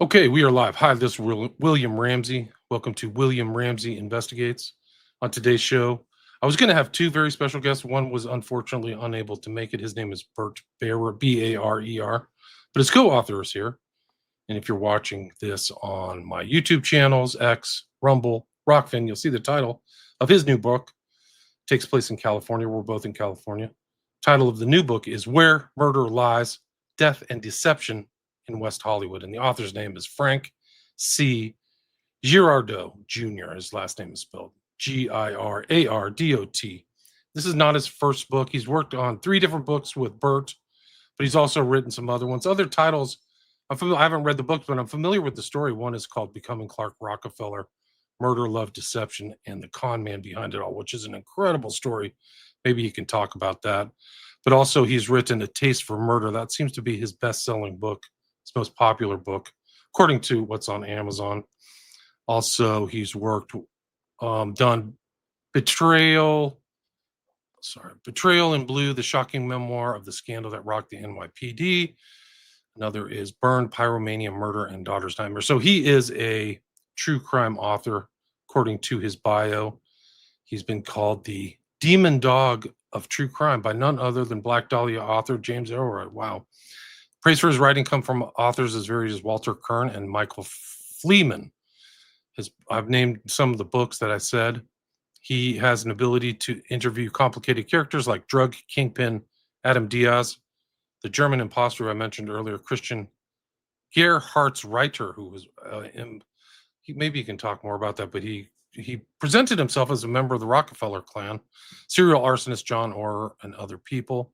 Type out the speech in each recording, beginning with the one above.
Okay, we are live. Hi, this is William Ramsey. Welcome to William Ramsey Investigates. On today's show, I was going to have two very special guests. One was unfortunately unable to make it. His name is Bert Barer, Barer, but his co-author is here. And if you're watching this on my YouTube channels, X, Rumble, Rockfin, you'll see the title of his new book. It takes place in California. We're both in California. Title of the new book is Where Murder Lies, Death and Deception in West Hollywood. And the author's name is Frank C. Girardot Jr. His last name is spelled Girardot. This is not his first book. He's worked on 3 different books with Bert, but he's also written some other ones. Other titles, I haven't read the books, but I'm familiar with the story. One is called Becoming Clark Rockefeller, Murder, Love, Deception, and the Con Man Behind It All, which is an incredible story. Maybe you can talk about that. But also he's written A Taste for Murder. That seems to be his best-selling book, his most popular book, according to what's on Amazon. Also, he's done Betrayal in Blue, the shocking memoir of the scandal that rocked the NYPD. Another is Burn, Pyromania, Murder, and Daughter's Nightmare. So he is a true crime author, according to his bio. He's been called the demon dog of true crime by none other than Black Dahlia author James Ellroy. Wow. Praise for his writing come from authors as varied as Walter Kern and Michael Fleeman. I've named some of the books that I said. He has an ability to interview complicated characters like drug kingpin Adam Diaz, the German imposter I mentioned earlier, Christian Gerhardsreiter, who was maybe you can talk more about that, but he presented himself as a member of the Rockefeller clan, serial arsonist John Orr, and other people.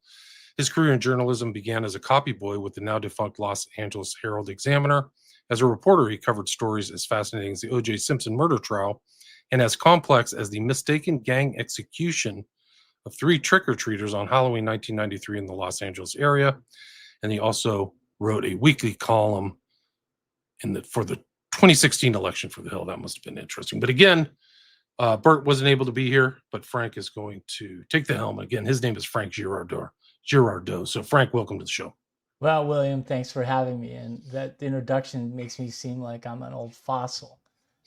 His career in journalism began as a copy boy with the now defunct Los Angeles Herald-Examiner. As a reporter, he covered stories as fascinating as the O.J. Simpson murder trial and as complex as the mistaken gang execution of 3 trick-or-treaters on Halloween 1993 in the Los Angeles area. And he also wrote a weekly column for the 2016 election for the Hill. That must have been interesting. But again, Bert wasn't able to be here, but Frank is going to take the helm. Again, his name is Frank Girardot. So Frank, welcome to the show. Well, William, thanks for having me. And that introduction makes me seem like I'm an old fossil,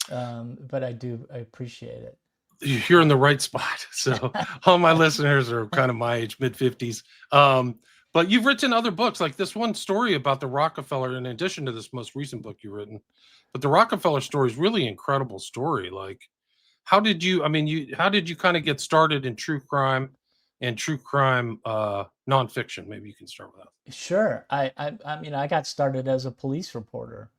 but I appreciate it. You're in the right spot. So all my listeners are kind of my age, mid-50s. But you've written other books, like this one story about the Rockefeller, in addition to this most recent book you've written. But the Rockefeller story is really incredible story. Like, how did you kind of get started in true crime and true crime nonfiction? Maybe you can start with that. Sure. I got started as a police reporter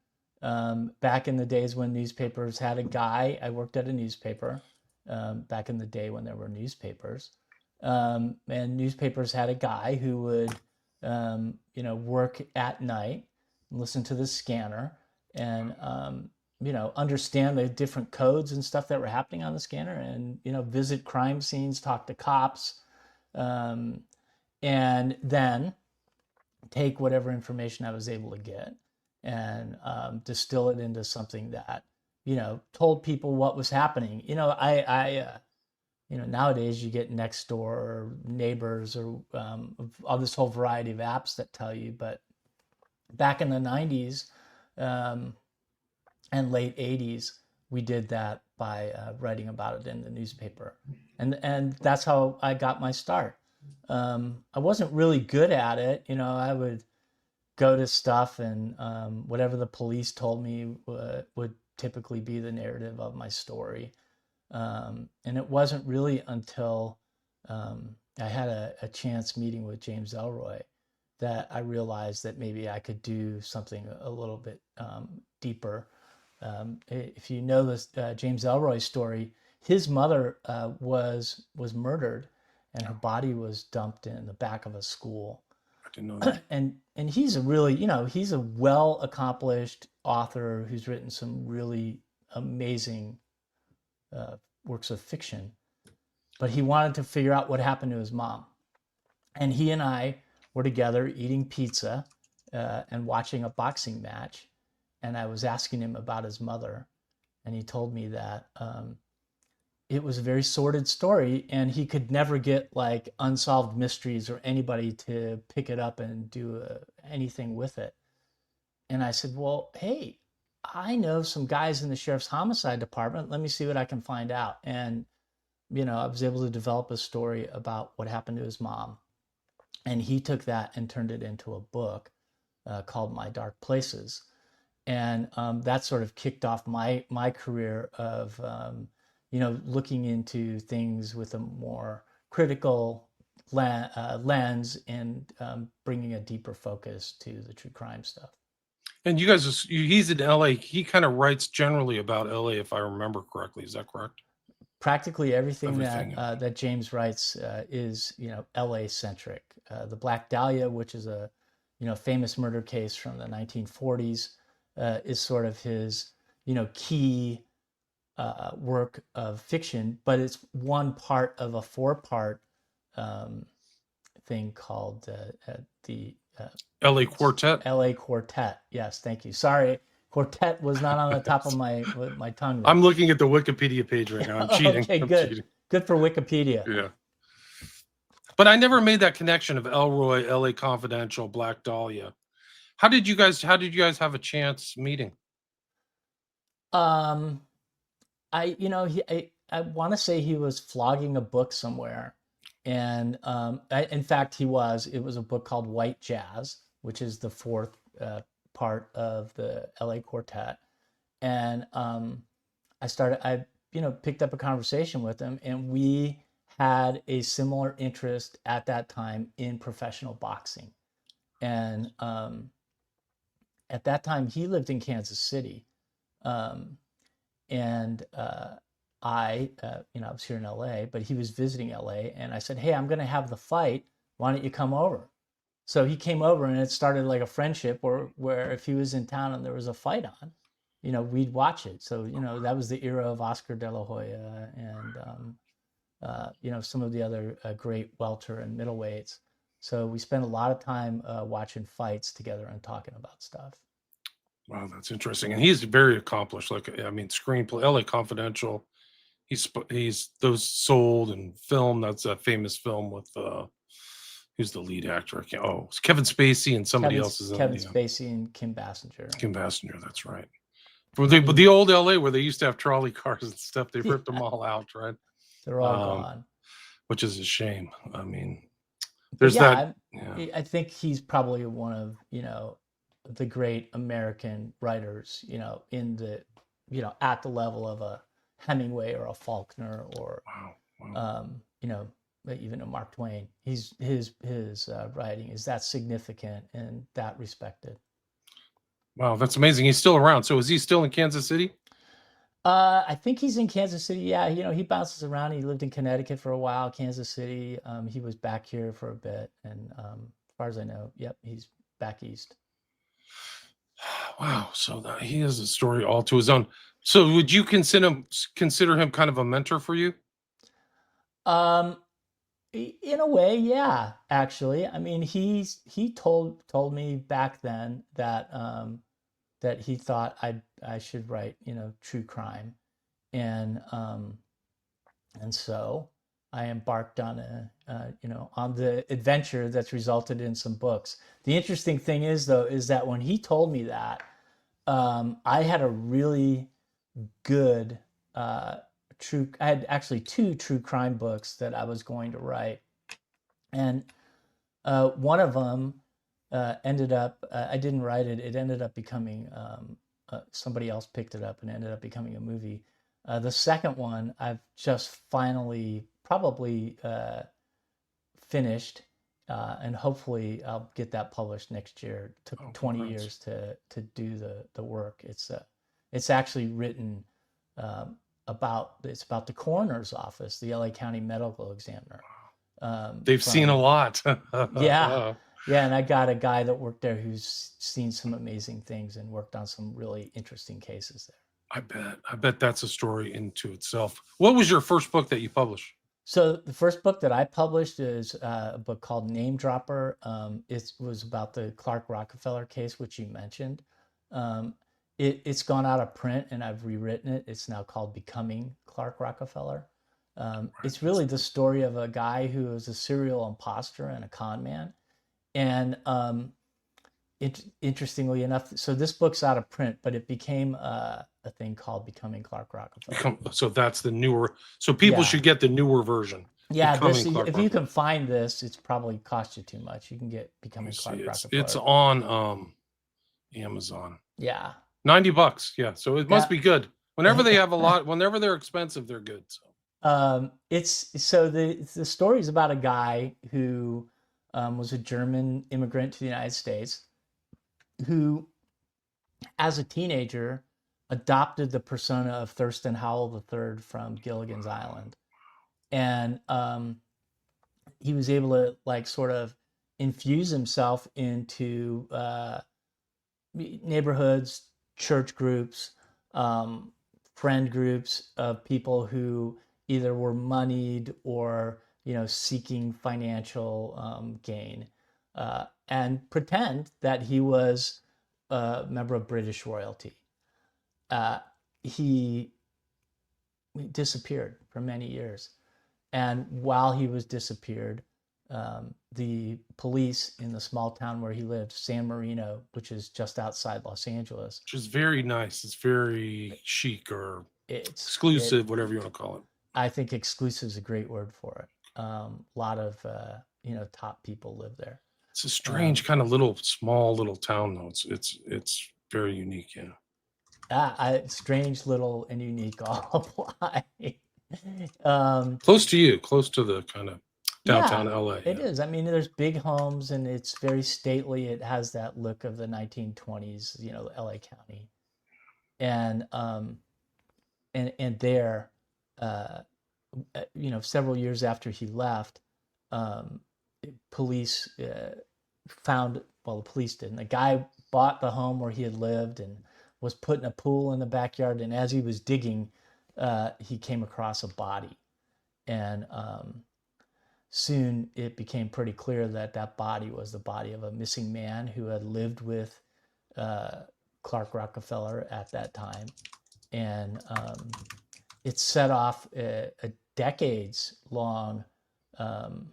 back in the days when newspapers had a guy. I worked at a newspaper back in the day when there were newspapers. And newspapers had a guy who would, work at night, listen to the scanner, and understand the different codes and stuff that were happening on the scanner, and visit crime scenes, talk to cops, and then take whatever information I was able to get and distill it into something that told people what was happening. Nowadays you get Nextdoor or Neighbors or all this whole variety of apps that tell you, but back in the 90s and late 80s, we did that by writing about it in the newspaper. And that's how I got my start. I wasn't really good at it. I would go to stuff and whatever the police told me would typically be the narrative of my story. And it wasn't really until I had a chance meeting with James Ellroy that I realized that maybe I could do something a little bit deeper. If you know this James Ellroy story, his mother was murdered, and her body was dumped in the back of a school. I didn't know that. And he's a really, he's a well accomplished author who's written some really amazing works of fiction. But he wanted to figure out what happened to his mom. And he and I were together eating pizza and watching a boxing match. And I was asking him about his mother. And he told me that it was a very sordid story, and he could never get like Unsolved Mysteries or anybody to pick it up and do anything with it. And I said, well, hey, I know some guys in the sheriff's homicide department. Let me see what I can find out. And, I was able to develop a story about what happened to his mom. And he took that and turned it into a book called My Dark Places. And that sort of kicked off my career of, looking into things with a more critical lens and bringing a deeper focus to the true crime stuff. And you guys, he's in LA. He kind of writes generally about LA, if I remember correctly. Is that correct? Practically everything that Everything. that James writes is LA centric. The Black Dahlia, which is a famous murder case from the 1940s, is sort of his key work of fiction, but it's one part of a four-part um, thing called the LA Quartet. LA Quartet. Yes, thank you. Sorry, quartet was not on the top of my tongue there. I'm looking at the Wikipedia page right now. I'm cheating. Okay, I'm good. cheating. Good for Wikipedia. Yeah. But I never made that connection of Elroy, LA Confidential, Black Dahlia. How did you guys have a chance meeting? Um, I want to say he was flogging a book somewhere, and in fact, he was. It was a book called White Jazz, which is the fourth part of the LA Quartet, and I picked up a conversation with him, and we had a similar interest at that time in professional boxing, and at that time he lived in Kansas City. Um, and I was here in LA, but he was visiting LA, and I said, "Hey, I'm going to have the fight. Why don't you come over?" So he came over, and it started like a friendship, where if he was in town and there was a fight on, we'd watch it. So that was the era of Oscar De La Hoya and some of the other great welter and middleweights. So we spent a lot of time watching fights together and talking about stuff. Wow, that's interesting. And he's very accomplished. Like, I mean, screenplay, LA Confidential. He's those sold and film. That's a famous film with who's the lead actor? I can't. Oh, it's Kevin Spacey and somebody else is in Kevin it. Yeah. Spacey and Kim Basinger. Kim Basinger. That's right. But the old LA where they used to have trolley cars and stuff, they ripped them all out, right? They're all gone. Which is a shame. I mean, But there's yeah, that. Yeah. I think he's probably one of the great American writers. In the at the level of a Hemingway or a Faulkner or Wow. even a Mark Twain. His writing is that significant and that respected. Wow, that's amazing. He's still around. So is he still in Kansas City? I think he's in Kansas City. Yeah, he bounces around. He lived in Connecticut for a while, Kansas City. He was back here for a bit, and as far as I know, yep, he's back east. Wow. So he has a story all to his own. So would you consider him kind of a mentor for you? Um, in a way, yeah. Actually, I mean, he told me back then that he thought I should write true crime, and so I embarked on on the adventure that's resulted in some books. The interesting thing is though is that when he told me that, I had a really good I had actually two true crime books that I was going to write, and one of them ended up I didn't write it. It ended up becoming somebody else picked it up and ended up becoming a movie. The second one I've just finally probably finished, and hopefully I'll get that published next year. It took 20 years to do the work. It's actually written about the coroner's office, the LA County Medical Examiner. They've seen a lot. Yeah. Yeah, and I got a guy that worked there who's seen some amazing things and worked on some really interesting cases there. I bet that's a story into itself. What was your first book that you published? So the first book that I published is a book called Name Dropper. It was about the Clark Rockefeller case, which you mentioned. It's gone out of print, and I've rewritten it. It's now called Becoming Clark Rockefeller. It's really the story of a guy who is a serial imposter and a con man, and interestingly enough, so this book's out of print, but it became a thing called Becoming Clark Rockefeller. So that's the newer. So people Yeah, should get the newer version, yeah. Becoming This, Clark if you Rockefeller. can find this, it's probably cost you too much. You can get Let me Becoming see. Clark It's Rockefeller. on Amazon. Yeah, $90. Yeah, so it must yeah. be good. Whenever they have a lot, whenever they're expensive, they're good. So It's so the story is about a guy who was a German immigrant to the United States who, as a teenager, adopted the persona of Thurston Howell III from Gilligan's Island, and he was able to like sort of infuse himself into neighborhoods, church groups, um, friend groups of people who either were moneyed or seeking financial gain, and pretend that he was a member of British royalty. Uh, he disappeared for many years, and while he was disappeared, the police in the small town where he lived, San Marino, which is just outside Los Angeles, which is very nice. It's very chic or it. exclusive, whatever you want to call it. I think exclusive is a great word for it. A lot of top people live there. It's a strange kind of little, small little town, though. It's very unique. Yeah. Strange, little, and unique all apply. Close to you, close to the kind of Yeah, downtown LA. it Yeah. is. I mean, there's big homes and it's very stately. It has that look of the 1920s, LA County. And there, uh, several years after he left, um, police found, well, the police didn't. The guy bought the home where he had lived and was putting a pool in the backyard. And as he was digging, he came across a body. And soon it became pretty clear that that body was the body of a missing man who had lived with Clark Rockefeller at that time. And it set off a decades long um,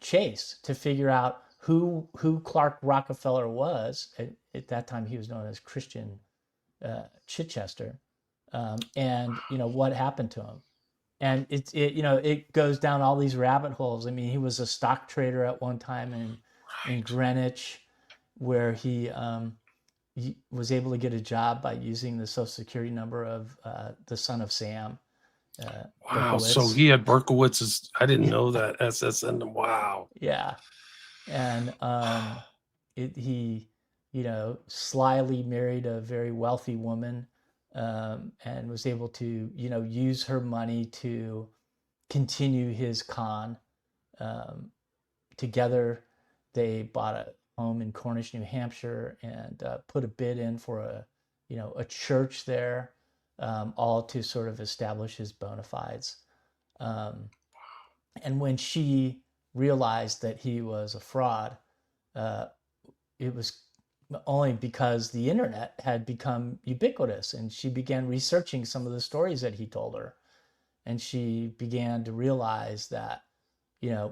chase to figure out who Clark Rockefeller was. At that time, he was known as Christian Chichester, and what happened to him. And it goes down all these rabbit holes. I mean, he was a stock trader at one time in Right. Greenwich, where he was able to get a job by using the social security number of the son of Sam. Wow. So Berkowitz. he had Berkowitz's. I didn't know that. SSN. Wow. Yeah, and he, slyly married a very wealthy woman, and was able to, use her money to continue his con. Um, Together, they bought a home in Cornish, New Hampshire, and put a bid in for a church there, all to sort of establish his bona fides. Um, and when she realized that he was a fraud, uh, it was only because the internet had become ubiquitous, and she began researching some of the stories that he told her, and she began to realize that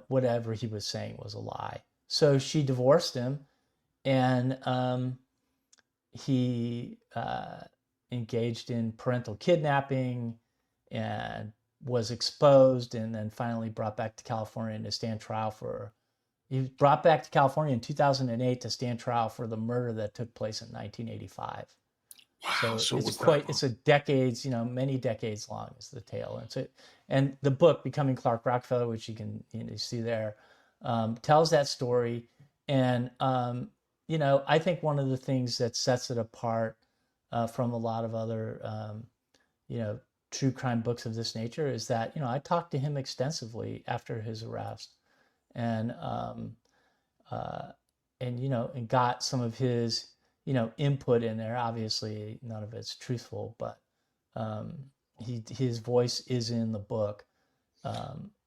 whatever he was saying was a lie. So she divorced him, and he engaged in parental kidnapping and was exposed, and then finally brought back to California to stand trial for. He was brought back to California in 2008 to stand trial for the murder that took place in 1985. Wow. So So it's was that quite, long? it's a decades, many decades long is the tale. And the book, Becoming Clark Rockefeller, which you can see there, tells that story. And, I think one of the things that sets it apart from a lot of other, true crime books of this nature is that, I talked to him extensively after his arrest, and, uh, and got some of his, input in there. Obviously, none of it's truthful, but um, his voice is in the book,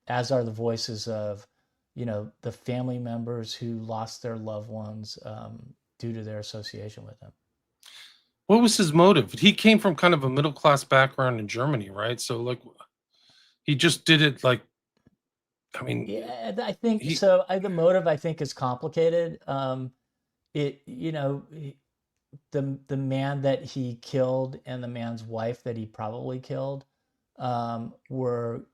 as are the voices of, the family members who lost their loved ones due to their association with him. What was his motive? He came from kind of a middle class background in Germany, right? So like, he just did it like. I mean, Yeah, I think he. so. The motive, I think, is complicated. it, the man that he killed and the man's wife that he probably killed were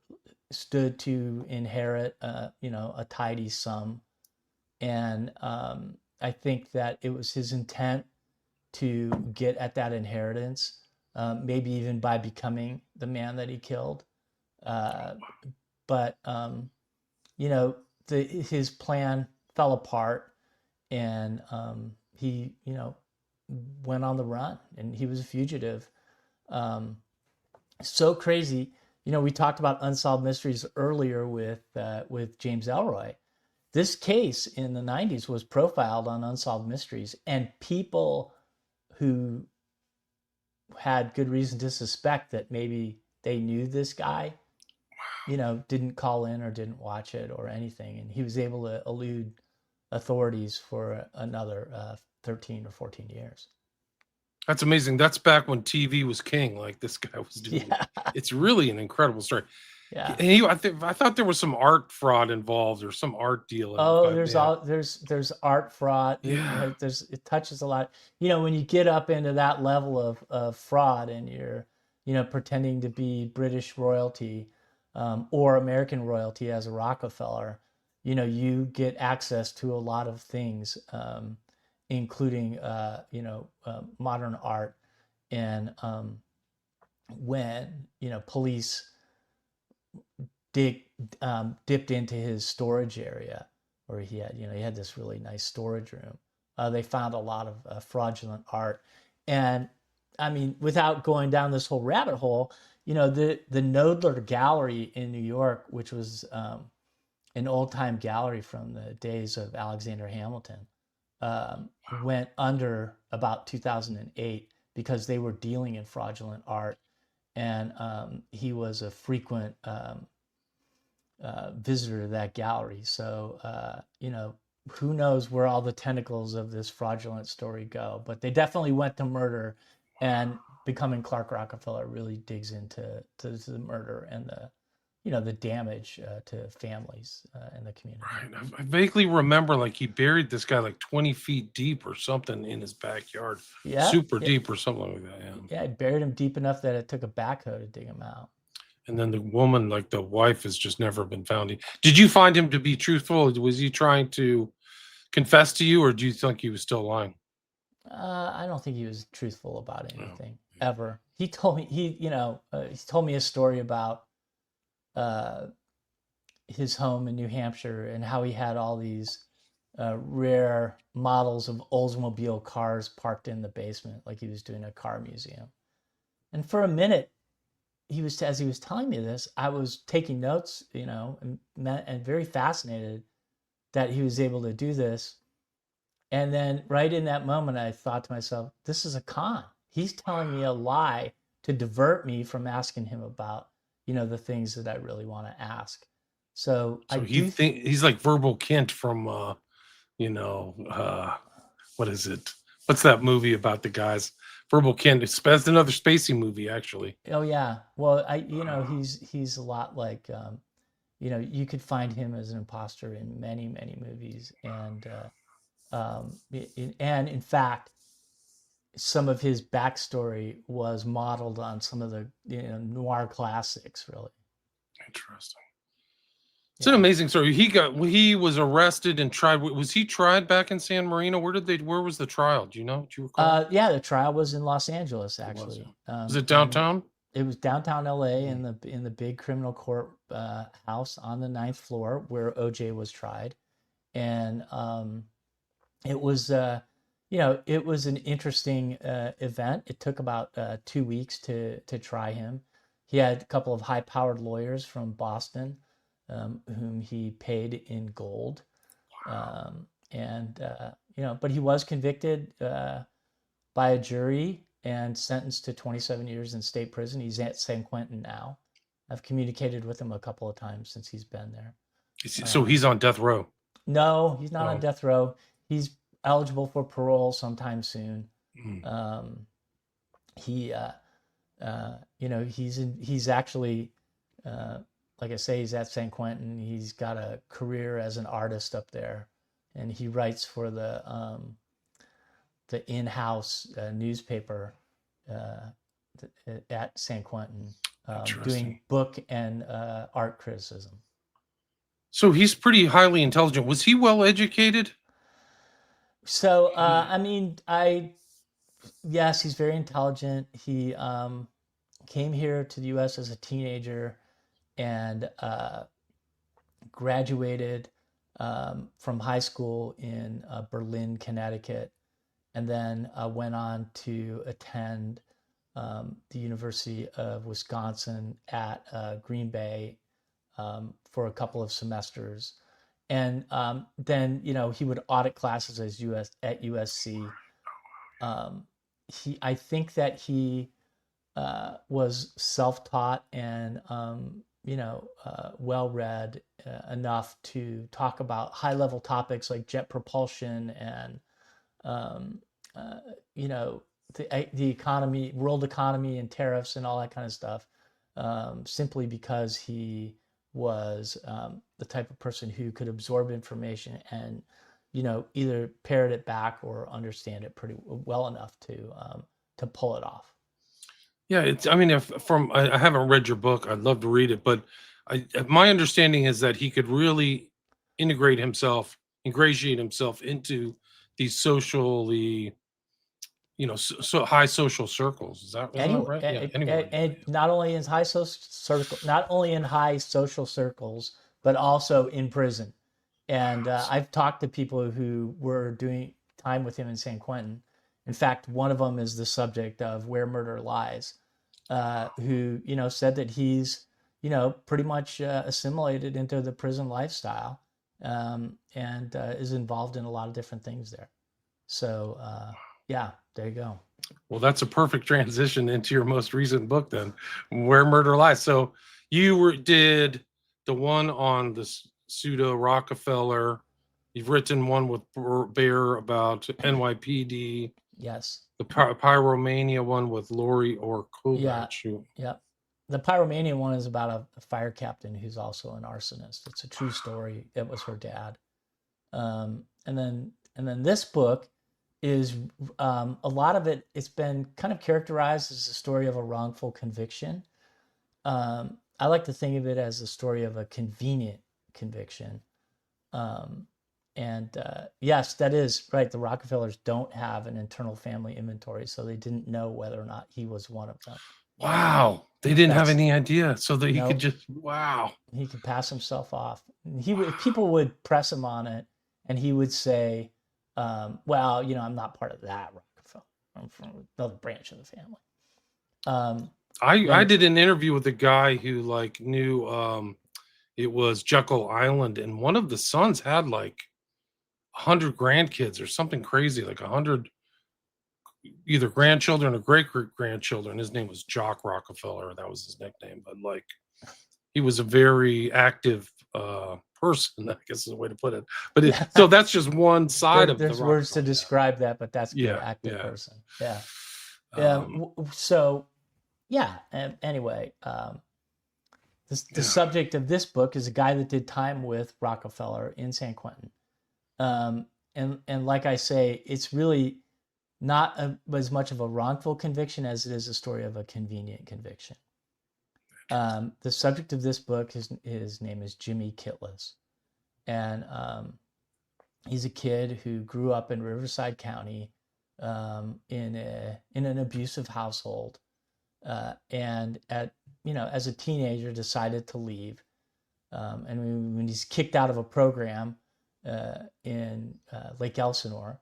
stood to inherit, a tidy sum, and I think that it was his intent to get at that inheritance, maybe even by becoming the man that he killed. Uh, but his plan fell apart, and he went on the run, and he was a fugitive. Um, so crazy. We talked about unsolved mysteries earlier with James Elroy. This case in the 90s was profiled on Unsolved Mysteries, and people who had good reason to suspect that maybe they knew this guy, didn't call in or didn't watch it or anything. And he was able to elude authorities for another 13 or 14 years. That's amazing. That's back when TV was king, like this guy was doing. Yeah. It's really an incredible story. Yeah. And I thought there was some art fraud involved or some art deal. Oh, there's art fraud. Yeah. It touches a lot. When you get up into that level of fraud, and you're, pretending to be British royalty, or American royalty as a Rockefeller, you get access to a lot of things, including modern art. And when police dipped into his storage area, where he had this really nice storage room, they found a lot of fraudulent art. And I mean, without going down this whole rabbit hole, the Knoedler Gallery in New York, which was an old time gallery from the days of Alexander Hamilton, went under about 2008 because they were dealing in fraudulent art. And he was a frequent visitor to that gallery. So, who knows where all the tentacles of this fraudulent story go, but they definitely went to murder, and Becoming Clark Rockefeller really digs into the murder and the damage to families in the community. Right. I vaguely remember like he buried this guy like 20 feet deep or something in his backyard. Yeah. Super Yeah. deep or something like that. Yeah. Yeah, it buried him deep enough that it took a backhoe to dig him out. And then the woman, like the wife, has just never been found. Did you find him to be truthful? Was he trying to confess to you, or do you think he was still lying? I don't think he was truthful about anything, Yeah. ever. He told me he told me a story about uh, his home in New Hampshire, and how he had all these rare models of Oldsmobile cars parked in the basement, like he was doing a car museum. And for a minute, as he was telling me this, I was taking notes, and very fascinated that he was able to do this. And then right in that moment, I thought to myself, this is a con. He's telling me a lie to divert me from asking him about, the things that I really want to ask. So I he do think he's like Verbal Kint from you know, what is it? What's that movie about the guys? Verbal Kint. It's another spacey movie, actually. Oh yeah. Well, he's a lot like, you could find him as an imposter in many, many movies. And and in fact, some of his backstory was modeled on some of the noir classics, really. Interesting. It's an amazing story. He was arrested and tried. Was he tried back in San Marino? Where was the trial? Do you know? Do you recall? Yeah, the trial was in Los Angeles, It was. actually. Was it downtown? It was downtown LA, in the big criminal court house on the ninth floor where OJ was tried. And it was it was an interesting event. It took about 2 weeks to try him. He had a couple of high powered lawyers from Boston, whom he paid in gold. And but he was convicted by a jury and sentenced to 27 years in state prison. He's at San Quentin now. I've communicated with him a couple of times since he's been there. So he's on death row. No, he's not on death row. He's eligible for parole sometime soon. He he's actually, like I say, he's at San Quentin. He's got a career as an artist up there, and he writes for the in-house newspaper uh, at San Quentin, Interesting. doing book and art criticism. So he's pretty highly intelligent. Was he well educated? So I mean, I yes, he's very intelligent. He came here to the U.S. as a teenager and graduated from high school in Berlin, Connecticut, and then went on to attend the University of Wisconsin at Green Bay for a couple of semesters. And then, he would audit classes at USC. I think that he was self-taught and well-read enough to talk about high-level topics like jet propulsion and um, uh, you know the economy, world economy, and tariffs and all that kind of stuff. Simply because he was the type of person who could absorb information and either parrot it back or understand it pretty well enough to pull it off. Yeah, it's. I mean, if from I haven't read your book, I'd love to read it, but my understanding is that he could really integrate himself, ingratiate himself into these socially, so high social circles. Isn't that Anyway, right? Yeah. Anyway, and not only in not only in high social circles, but also in prison. And I've talked to people who were doing time with him in San Quentin. In fact, one of them is the subject of Where Murder Lies, who said that he's pretty much assimilated into the prison lifestyle, and is involved in a lot of different things there. So yeah, there you go. well, that's a perfect transition into your most recent book, then, Where Murder Lies. So did the one on the pseudo Rockefeller. You've written one with Bear about NYPD. Yes. The Pyromania one with Lori or Yeah. Kovac. Yeah. The Pyromania one is about a fire captain who's also an arsonist. It's a true story. It was her dad. And then this book is a lot of it. It's been kind of characterized as a story of a wrongful conviction. I like to think of it as a story of a convenient conviction. Um, and yes, that is right. The Rockefellers don't have an internal family inventory, so they didn't know whether or not he was one of them. Wow. They didn't have That's any idea. So that he could no, just, wow. he could pass himself off. People would press him on it, and he would say, "Well, I'm not part of that Rockefeller. I'm from another branch of the family." I Then did an interview with a guy who knew it was Jekyll Island, and one of the sons had 100 grandkids or something crazy, like 100 either grandchildren or great grandchildren. His name was Jock Rockefeller. That was his nickname. But he was a very active person, I guess is the way to put it. But so that's just one side of the there's words to Rockefeller. describe that, but that's good. Yeah, Active yeah. person. Yeah. Um, So yeah. Anyway, the yeah. subject of this book is a guy that did time with Rockefeller in San Quentin. And like I say, it's really not as much of a wrongful conviction as it is a story of a convenient conviction. The subject of this book, his name is Jimmy Kittless, and he's a kid who grew up in Riverside County, in an abusive household, and as a teenager decided to leave, and when he's kicked out of a program in Lake Elsinore,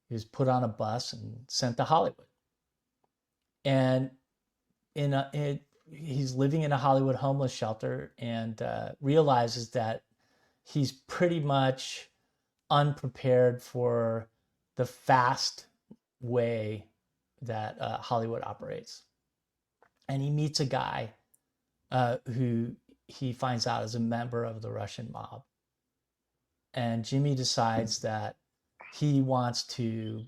he was put on a bus and sent to Hollywood. And he's living in a Hollywood homeless shelter, and realizes that he's pretty much unprepared for the fast way that Hollywood operates. And he meets a guy who he finds out is a member of the Russian mob. And Jimmy decides that he wants to,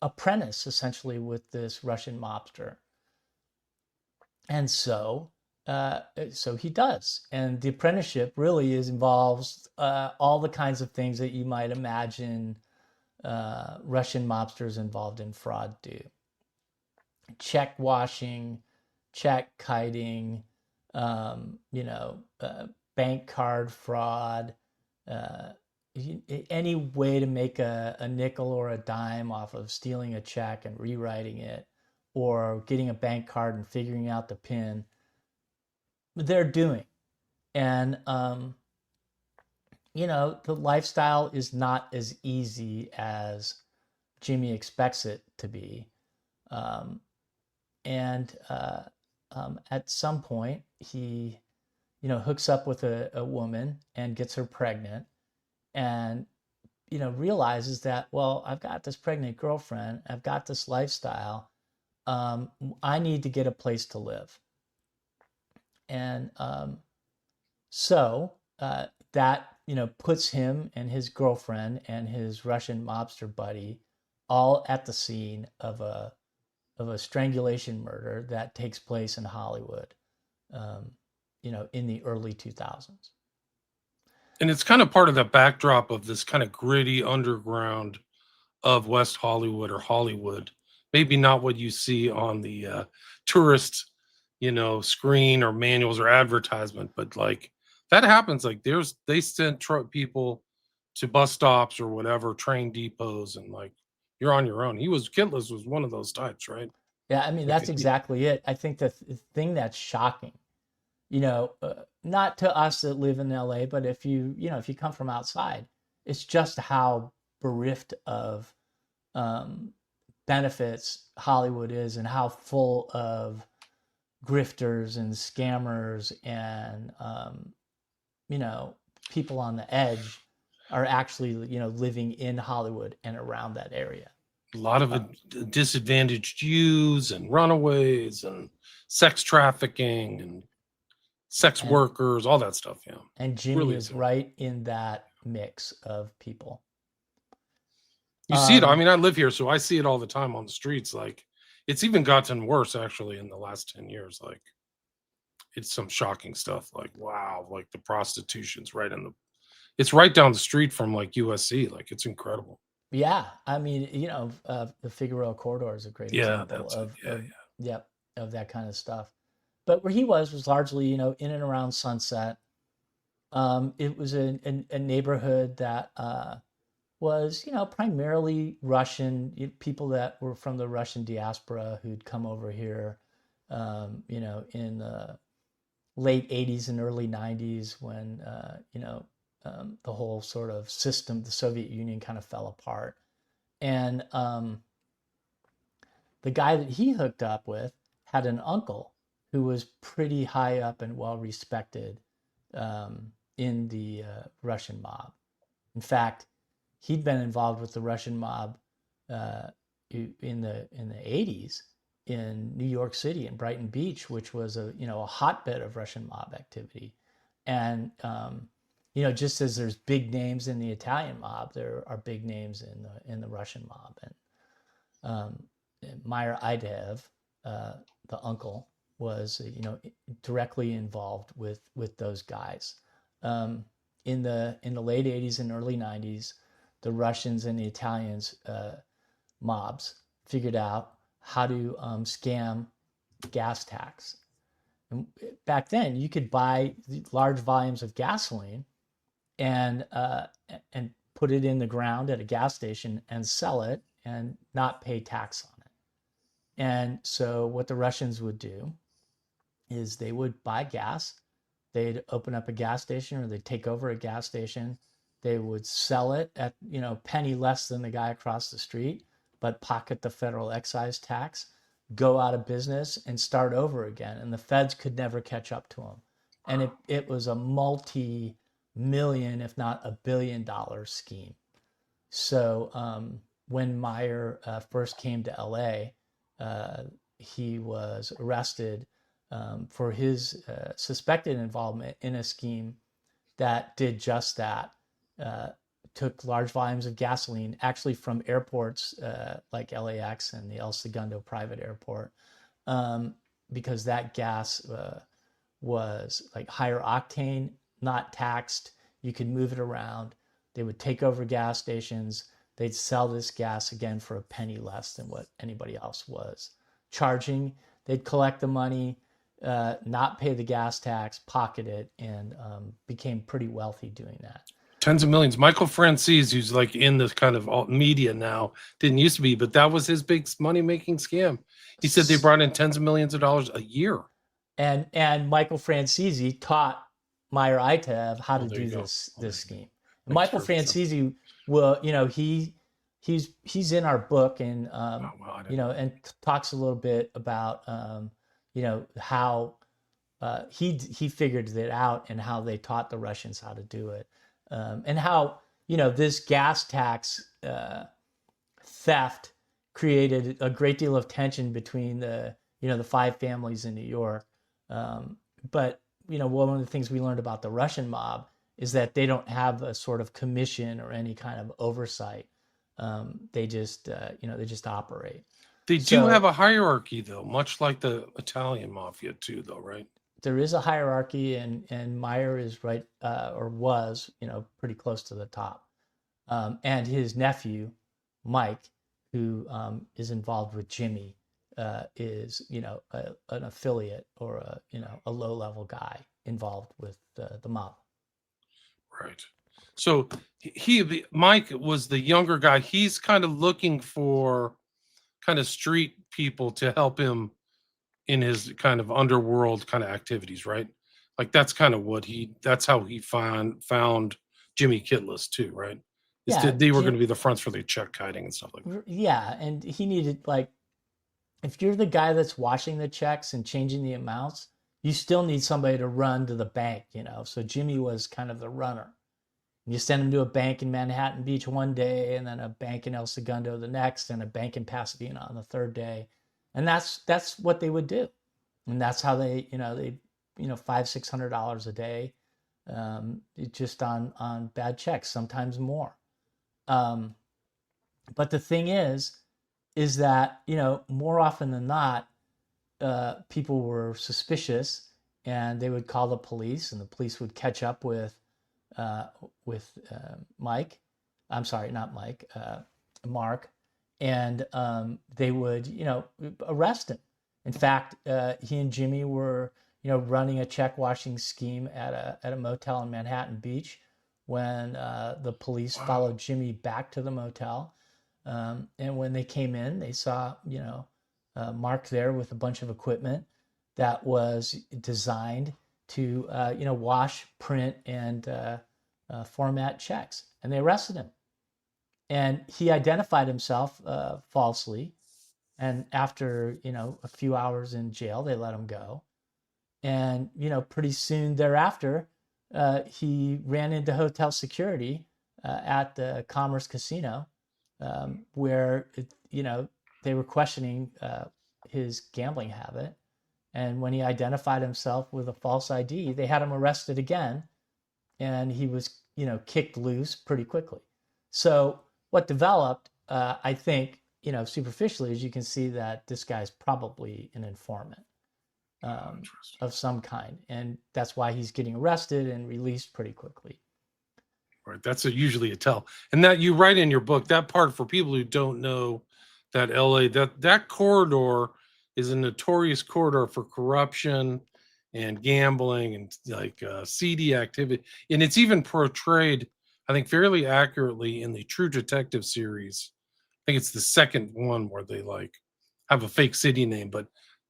apprentice essentially with this Russian mobster. And so he does. And the apprenticeship really involves all the kinds of things that you might imagine Russian mobsters involved in fraud do. Check washing, check kiting, you know, bank card fraud, uh, any way to make a nickel or a dime off of stealing a check and rewriting it, or getting a bank card and figuring out the PIN, they're doing. And, you know, the lifestyle is not as easy as Jimmy expects it to be. Um, and at some point, he, you know, hooks up with a woman and gets her pregnant, and, you know, realizes that, well, I've got this pregnant girlfriend, I've got this lifestyle, I need to get a place to live. And so that, you know, puts him and his girlfriend and his Russian mobster buddy all at the scene of a strangulation murder that takes place in Hollywood, um, you know, in the early 2000s. And it's kind of part of the backdrop of this kind of gritty underground of West Hollywood or Hollywood. Maybe not what you see on the tourist, you know, screen or manuals or advertisement, but like that happens. Like they send people to bus stops or whatever, train depots, and like you're on your own. Kitless was one of those types, right? Yeah, I mean, Like that's exactly it. I think the thing that's shocking, you know, not to us that live in LA, but if you know, if you come from outside, it's just how bereft of um, benefits Hollywood is, and how full of grifters and scammers and, you know, people on the edge are actually, you know, living in Hollywood and around that area. a lot of Uh, disadvantaged youths and runaways and sex trafficking and sex and workers, all that stuff. Yeah, and Jimmy really is is. right in that mix of people. You see it. I Um, mean, I live here, so I see it all the time on the streets. Like, it's even gotten worse actually in the last 10 years. Like, it's some shocking stuff. Like, wow, like the prostitution's it's right down the street from like USC. Like, it's incredible. yeah, I mean, you know, the Figueroa corridor is a great Yeah, example that's it. Yeah, of yeah. yep, of that kind of stuff. But where he was largely, you know, in and around Sunset. It was a neighborhood that was, you know, primarily Russian, people that were from the Russian diaspora who'd come over here, you know, in the late 80s and early 90s when, you know, the whole sort of system, the Soviet Union kind of fell apart. And the guy that he hooked up with had an uncle who was pretty high up and well respected in the Russian mob. In fact, he'd been involved with the Russian mob uh, in the 80s in New York City and Brighton Beach, which was a, you know, a hotbed of Russian mob activity. And you know, just as there's big names in the Italian mob, there are big names in the Russian mob. And um, Meyer Idev, the uncle, was, you know, directly involved with those guys. Um, in the late 80s and early 90s, the Russians and the Italians mobs figured out how to scam gas tax. And back then, you could buy large volumes of gasoline and and put it in the ground at a gas station and sell it and not pay tax on it. And so what the Russians would do is they would buy gas, they'd open up a gas station or they'd take over a gas station, they would sell it at, you know, penny less than the guy across the street, but pocket the federal excise tax, go out of business and start over again, and the feds could never catch up to them. And it was a multi-million, if not $1 billion scheme. So when Meyer first came to LA, he was arrested for his suspected involvement in a scheme that did just that. Uh, Took large volumes of gasoline, actually from airports like LAX and the El Segundo private airport, um, because that gas was like higher octane, not taxed. You could move it around. They would take over gas stations. they'd sell this gas again for a penny less than what anybody else was charging. They'd collect the money, not pay the gas tax, pocket it, and became pretty wealthy doing that. Tens of millions. Michael Francis, who's like in this kind of alt media now, didn't used to be, but that was his big money making scam. He said they brought in tens of millions of dollars a year. And Michael Francisi taught Meyer Itev how to There you do go. this scheme. And Makes Michael perfect sense. Francisi will, he's in our book, and Oh, well, I didn't know. and talks a little bit about how he figured it out and how they taught the Russians how to do it, and how this gas tax theft created a great deal of tension between the five families in New York. But one of the things we learned about the Russian mob is that they don't have a sort of commission or any kind of oversight. They just operate. They do have a hierarchy, though, much like the Italian mafia, too, though, right? There is a hierarchy, and Meyer is right, or was, pretty close to the top. And his nephew, Mike, who is involved with Jimmy, is an affiliate or a low level guy involved with the mob. Right. So Mike was the younger guy. He's kind of looking for kind of street people to help him in his kind of underworld kind of activities, right? Like that's kind of that's how he found Jimmy Kittless too, right? Yeah, they were going to be the fronts for the check kiting and stuff like that. Yeah, and he needed, like, if you're the guy that's washing the checks and changing the amounts, you still need somebody to run to the bank, So Jimmy was kind of the runner. You send him to a bank in Manhattan Beach one day, and then a bank in El Segundo the next, and a bank in Pasadena on the third day, and that's what they would do, and that's how they $500-600 a day, just on bad checks, sometimes more. But the thing is that more often than not, people were suspicious, and they would call the police, and the police would catch up with Mike. I'm sorry, not Mike, Mark, and they would arrest him. In fact, he and Jimmy were running a check washing scheme at a motel in Manhattan Beach when the police followed Jimmy back to the motel. And when they came in, they saw, Mark there with a bunch of equipment that was designed to, wash, print, and format checks. And they arrested him. And he identified himself falsely. And after, a few hours in jail, they let him go. And, pretty soon thereafter, he ran into hotel security at the Commerce Casino, where they were questioning his gambling habit, and when he identified himself with a false ID, they had him arrested again, and he was kicked loose pretty quickly. So what developed, I think, superficially, is you can see that this guy's probably an informant of some kind, and that's why he's getting arrested and released pretty quickly. Right. That's usually a tell. And that you write in your book, that part, for people who don't know, that LA, that corridor is a notorious corridor for corruption and gambling and like seedy activity. And it's even portrayed, I think, fairly accurately in the True Detective series. I think it's the second one where they like have a fake city name, but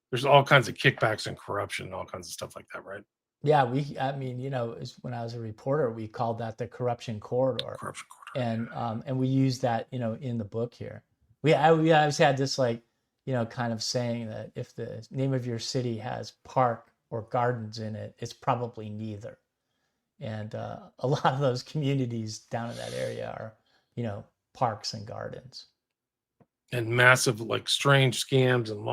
there's all kinds of kickbacks and corruption and all kinds of stuff like that, right? Yeah, when I was a reporter, we called that the corruption corridor. Corruption corridor. And we used that, in the book here. We always had this, like, kind of saying that if the name of your city has park or gardens in it, it's probably neither. And a lot of those communities down in that area are, parks and gardens. And massive, like, strange scams and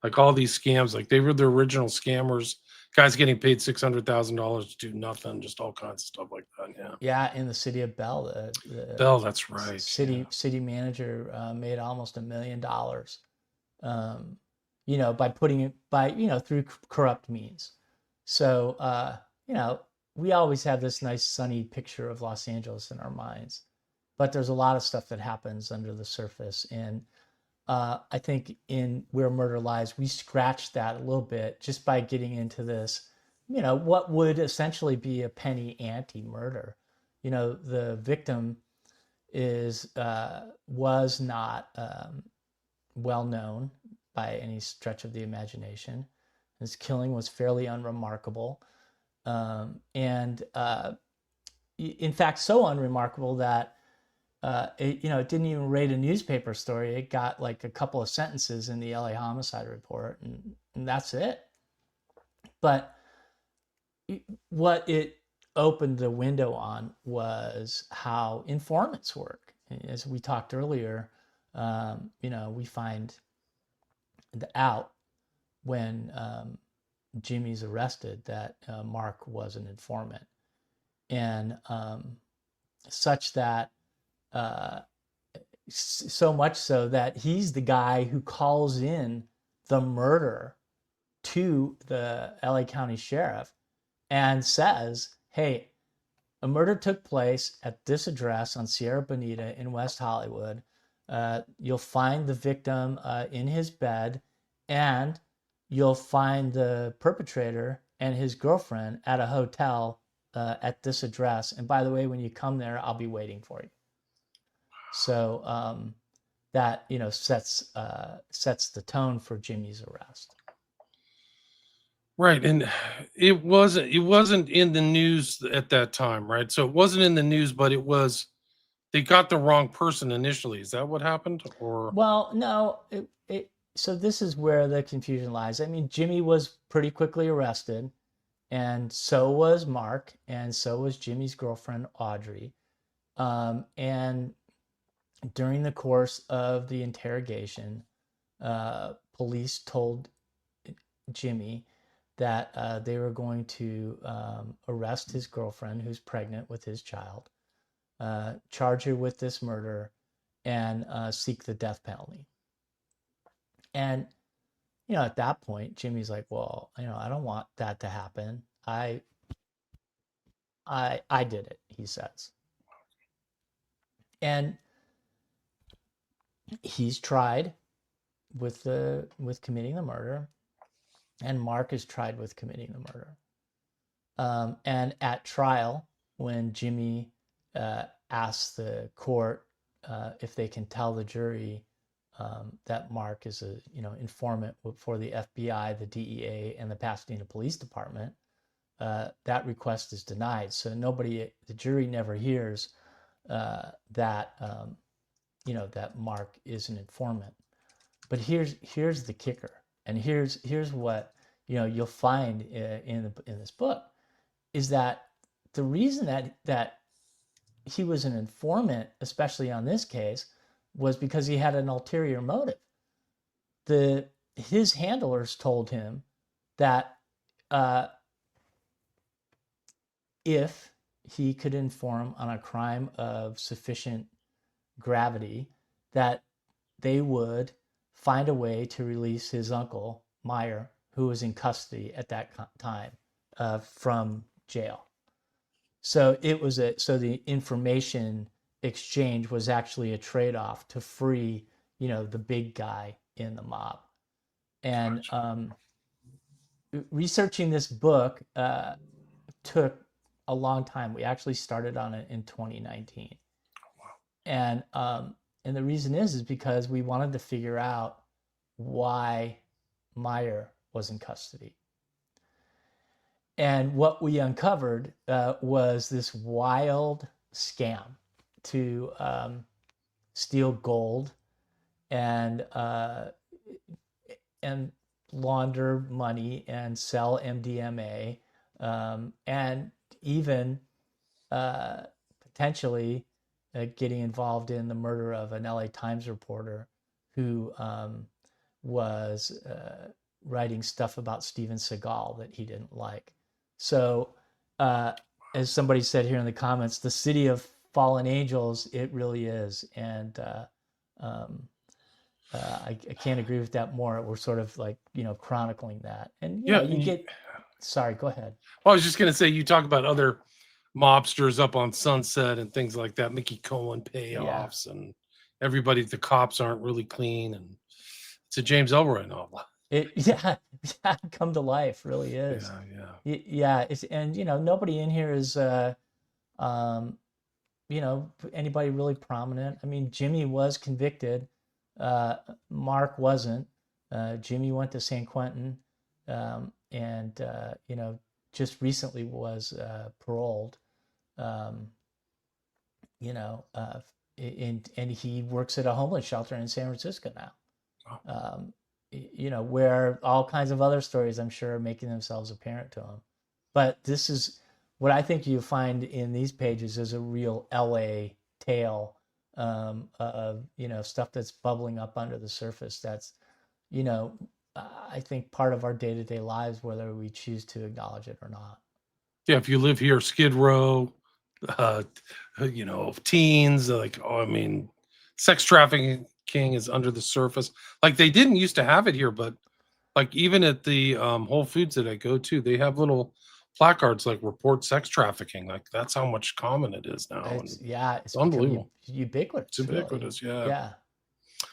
like all these scams, like they were the original scammers. Guys getting paid $600,000 to do nothing, just all kinds of stuff like that. Yeah. Yeah, in the city of Bell, Bell, that's right. City manager made almost $1 million, by putting it through corrupt means. So we always have this nice sunny picture of Los Angeles in our minds, but there's a lot of stuff that happens under the surface. And I think in Where Murder Lies, we scratched that a little bit just by getting into this, what would essentially be a penny ante murder. The victim was not well known by any stretch of the imagination. His killing was fairly unremarkable, and in fact, so unremarkable that it didn't even rate a newspaper story. It got like a couple of sentences in the LA homicide report, and that's it. But what it opened the window on was how informants work. As we talked earlier, we find out when Jimmy's arrested that Mark was an informant, and such that so much so that he's the guy who calls in the murder to the LA County Sheriff and says, hey, a murder took place at this address on Sierra Bonita in West Hollywood. You'll find the victim in his bed, and you'll find the perpetrator and his girlfriend at a hotel at this address. And by the way, when you come there, I'll be waiting for you. So that sets the tone for Jimmy's arrest. Right, and it wasn't in the news at that time, right? So it wasn't in the news, but they got the wrong person initially. Is that what happened? Or well, no, so this is where the confusion lies. I mean, Jimmy was pretty quickly arrested, and so was Mark, and so was Jimmy's girlfriend Audrey. And during the course of the interrogation, police told Jimmy that they were going to arrest his girlfriend, who's pregnant with his child, charge her with this murder, and seek the death penalty. And at that point, Jimmy's like, well, I don't want that to happen. I did it, he says. And he's tried with committing the murder, and Mark is tried with committing the murder. And at trial, when Jimmy asks the court if they can tell the jury that Mark is a informant for the FBI, the DEA, and the Pasadena Police Department, that request is denied. So the jury never hears that that Mark is an informant. But here's the kicker, and here's what you'll find in this book, is that the reason that he was an informant, especially on this case, was because he had an ulterior motive. His handlers told him that if he could inform on a crime of sufficient gravity, that they would find a way to release his uncle, Meyer, who was in custody at that time, from jail. So the information exchange was actually a trade-off to free, the big guy in the mob. And researching this book took a long time. We actually started on it in 2019. And the reason is because we wanted to figure out why Meyer was in custody. And what we uncovered was this wild scam to steal gold and launder money and sell MDMA, and even potentially getting involved in the murder of an LA Times reporter who was writing stuff about Steven Seagal that he didn't like. So as somebody said here in the comments, the city of fallen angels, it really is. And I can't agree with that more. We're sort of like, chronicling that. And, you get, sorry, go ahead. Well, I was just going to say, you talk about other mobsters up on Sunset and things like that. Mickey Cohen payoffs, and everybody, the cops aren't really clean, and it's a James Ellroy novel. Yeah, come to life, really is. Yeah. Yeah, it's, and nobody in here is um anybody really prominent. I mean, Jimmy was convicted. Mark wasn't. Jimmy went to San Quentin, and just recently was paroled. Um, you know, uh, and he works at a homeless shelter in San Francisco now. Um, where all kinds of other stories, I'm sure, are making themselves apparent to him. But this is what I think you find in these pages is a real LA tale, of stuff that's bubbling up under the surface. That's you know I think part of our day-to-day lives, whether we choose to acknowledge it or not. Yeah, if you live here, Skid Row, uh, teens, like, oh, I mean, sex trafficking is under the surface. Like, they didn't used to have it here, but like even at the Whole Foods that I go to, they have little placards like report sex trafficking. Like, that's how much common it is now. And It's it's become unbelievable. ubiquitous. It's Really. ubiquitous, yeah. Yeah,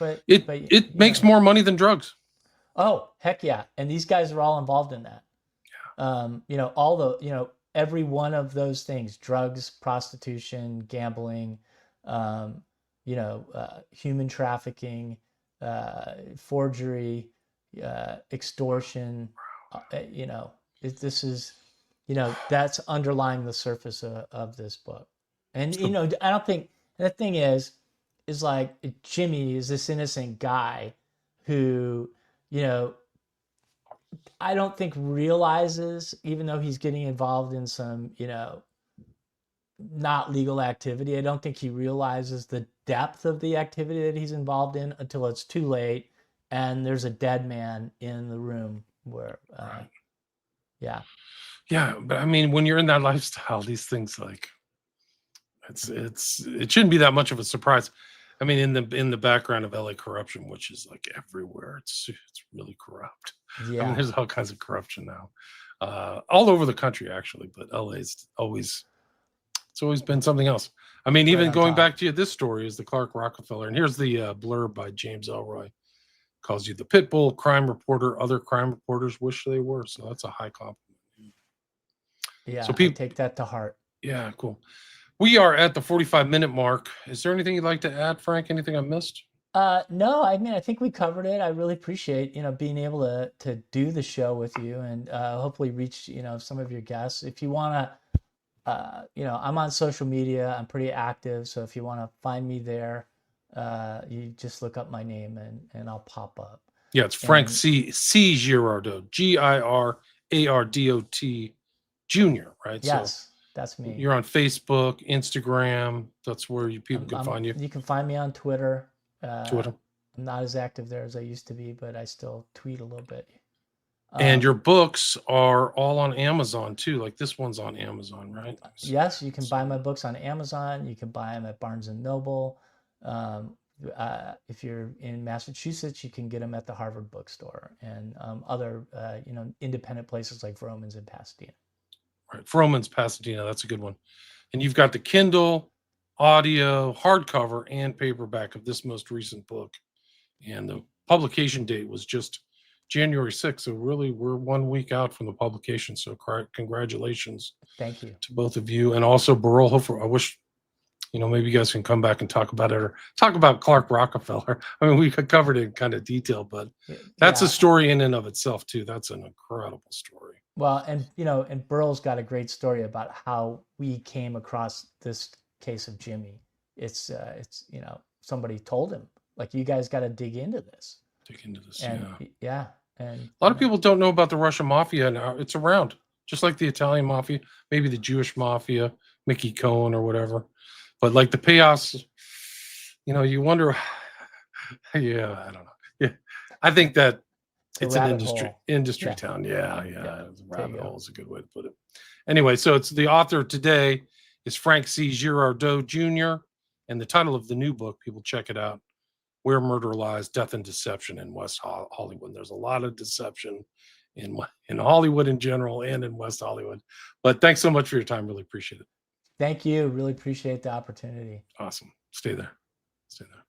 but It makes more money than drugs. Oh, heck yeah. And these guys are all involved in that. All the, every one of those things, drugs, prostitution, gambling, human trafficking, forgery, extortion, this is, that's underlying the surface of this book. And, I don't think, the thing is like Jimmy is this innocent guy who, you know, I don't think realizes, even though he's getting involved in some, not legal activity, I don't think he realizes the depth of the activity that he's involved in until it's too late and there's a dead man in the room where, Right. yeah. Yeah, but I mean, when you're in that lifestyle, these things, like, it shouldn't be that much of a surprise. I mean, in the background of LA corruption, which is like everywhere, it's really corrupt. I mean, Yeah. there's all kinds of corruption now, all over the country actually, but LA's it's always been something else. I mean, It's right even on going top. back to this story is the Clark Rockefeller, and here's the blurb by James Ellroy. Calls you the pit bull crime reporter. Other crime reporters wish they were. So that's a high compliment. Yeah, So I people, take that to heart. yeah, cool. We are at the 45-minute mark. Is there anything you'd like to add, Frank? Anything I missed? No, I mean, I think we covered it. I really appreciate, being able to do the show with you and hopefully reach, some of your guests. If you want to, I'm on social media. I'm pretty active. So if you want to find me there, you just look up my name and I'll pop up. Yeah, it's Frank And C. Girardot, Girardot Jr., right? yes, So that's me. you're on Facebook, Instagram. That's where people can find you. You can find me on Twitter. Twitter. I'm not as active there as I used to be, but I still tweet a little bit. And your books are all on Amazon too. Like this one's on Amazon, right? Yes, you can buy my books on Amazon. You can buy them at Barnes and Noble. If you're in Massachusetts, you can get them at the Harvard Bookstore and other independent places like Vroman's in Pasadena. Right, Vroman's Pasadena. That's a good one. And you've got the Kindle, audio, hardcover, and paperback of this most recent book. And the publication date was just January 6th. So really, we're 1 week out from the publication. So congratulations. Thank you to both of you. And also, Burrell, hopefully, I wish, maybe you guys can come back and talk about it or talk about Clark Rockefeller. I mean, we covered it in kind of detail, but that's a story in and of itself too. That's an incredible story. Well, and Burrell's got a great story about how we came across this case of Jimmy. It's somebody told him, like, you guys got to dig into this. And yeah. And a lot of people don't know about the Russian mafia now. It's around, just like the Italian mafia, maybe the Jewish mafia, Mickey Cohen or whatever. But like the payoffs, you wonder. Yeah, I don't know. Yeah, I think that it's an industry town. Yeah. Rabbit hole is a good way to put it. Anyway, so it's the author today is Frank C. Girardot Jr. And the title of the new book, people check it out, Where Murder Lies, Death and Deception in West Hollywood. There's a lot of deception in Hollywood in general and in West Hollywood. But thanks so much for your time. Really appreciate it. Thank you. Really appreciate the opportunity. Awesome. Stay there. Stay there.